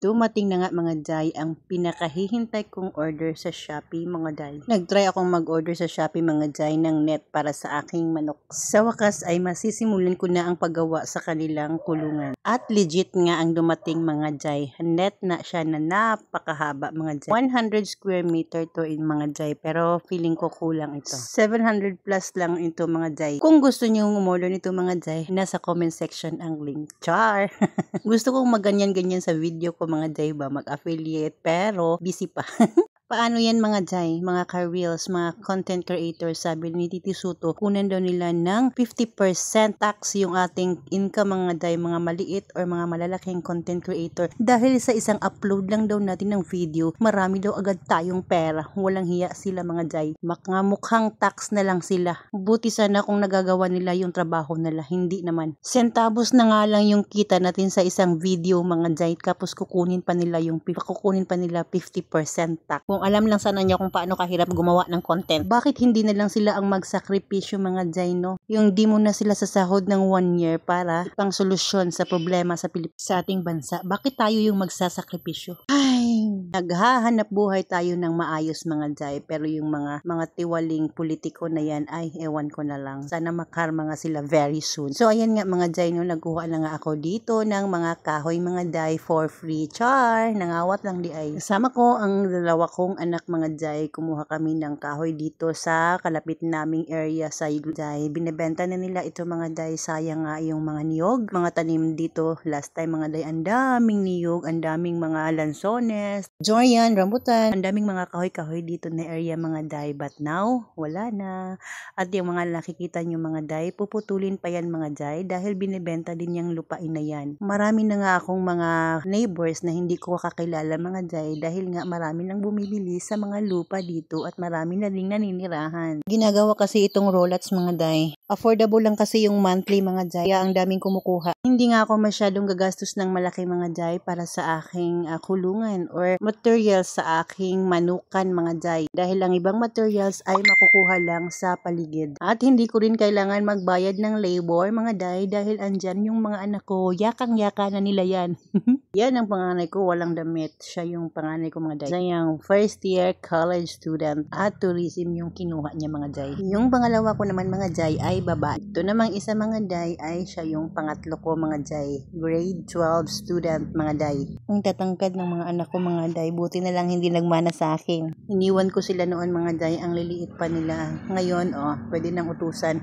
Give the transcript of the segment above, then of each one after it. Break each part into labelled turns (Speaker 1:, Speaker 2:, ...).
Speaker 1: Dumating na nga mga Jai ang pinakahihintay kong order sa Shopee mga Jai. Nagtry akong mag-order sa Shopee mga Jai ng net para sa aking manok. Sa wakas ay masisimulan ko na ang paggawa sa kanilang kulungan. At legit nga ang dumating mga Jai. Net na siya na napakahaba mga Jai. 100 square meter to in mga Jai, pero feeling ko kulang ito. 700 plus lang ito mga Jai. Kung gusto niyo umorder nito mga Jai, nasa comment section ang link. Char! Gusto kong maganyan-ganyan sa video ko mga Jai ba, mag-affiliate, pero busy pa. Paano yan mga Jai, mga ka-reels, mga content creators, sabi ni Titi Soto, kunan daw nila ng 50% tax yung ating income mga Jai, mga maliit or mga malalaking content creator. Dahil sa isang upload lang daw natin ng video, marami daw agad tayong pera. Walang hiya sila mga Jai. Mukhang tax na lang sila. Buti sana kung nagagawa nila yung trabaho nila, hindi naman. Centavos na nga lang yung kita natin sa isang video mga Jai, tapos kukunin pa nila 50% tax. Kung alam lang sana niya kung paano kahirap gumawa ng content, bakit hindi na lang sila ang magsakripisyo mga Jai, no? Yung di mo na sila sa sahod ng 1 year para pang solusyon sa problema sa ating bansa. Bakit tayo yung magsasakripisyo? Ay, naghahanap buhay tayo ng maayos mga Jai, pero yung mga tiwaling politiko na yan, ay ewan ko na lang. Sana makarma nga sila very soon. So ayan nga mga Jai, no, nagkuha na nga ako dito ng mga kahoy mga Jai for free. Char! Nangawat lang di ay. Kasama ko ang dalawa kong anak mga Jai, kumuha kami ng kahoy dito sa kalapit naming area sa Jai. Binebenta na nila ito mga Jai. Sayang nga yung mga niyog, mga tanim dito. Last time mga Jai, ang daming niyog, ang daming mga lansones, durian, rambutan, ang daming mga kahoy-kahoy dito na area mga Jai. But now, wala na. At yung mga nakikita nyo mga Jai, puputulin pa yan mga Jai dahil binebenta din yung lupain na yan. Marami na nga akong mga neighbors na hindi ko kakilala mga Jai dahil nga marami nang bumibili sa mga lupa dito at marami na ring naninirahan. Ginagawa kasi itong rollouts mga Jai. Affordable lang kasi yung monthly mga Jai, kaya ang daming kumukuha. Hindi nga ako masyadong gagastos ng malaki mga Jai para sa aking kulungan or materials sa aking manukan mga Jai. Dahil ang ibang materials ay makukuha lang sa paligid. At hindi ko rin kailangan magbayad ng labor mga Jai dahil andyan yung mga anak ko. Yakang-yaka na nila yan. Yan ang panganay ko, walang damit. Siya yung panganay ko mga Jai. Siya yung first year college student at tourism yung kinuha niya mga Jai. Yung pangalawa ko naman mga Jai ay baba. Ito namang isa mga Jai ay siya yung pangatlo ko mga Jai. Grade 12 student mga Jai. Ang tatangkad ng mga anak ko mga Jai. Buti na lang hindi nagmana sa akin. Iniwan ko sila noon mga Jai. Ang liliit pa nila. Ngayon pwede nang utusan.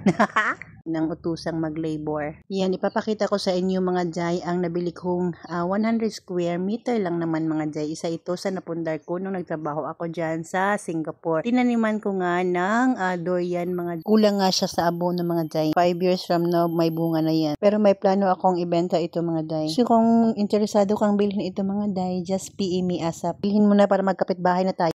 Speaker 1: ng utusang mag-labor. Yan, ipapakita ko sa inyo mga Jai ang nabili kong 100 square meter lang naman mga Jai. Isa ito sa napundar ko nung nagtrabaho ako dyan sa Singapore. Tinaniman ko nga ng durian mga Jai. Kulang nga siya sa abono mga Jai. 5 years from now, may bunga na yan. Pero may plano akong ibenta ito mga Jai. So kung interesado kang bilhin ito mga Jai, just PM me ASAP. Bilhin mo na para magkapit bahay na tayo.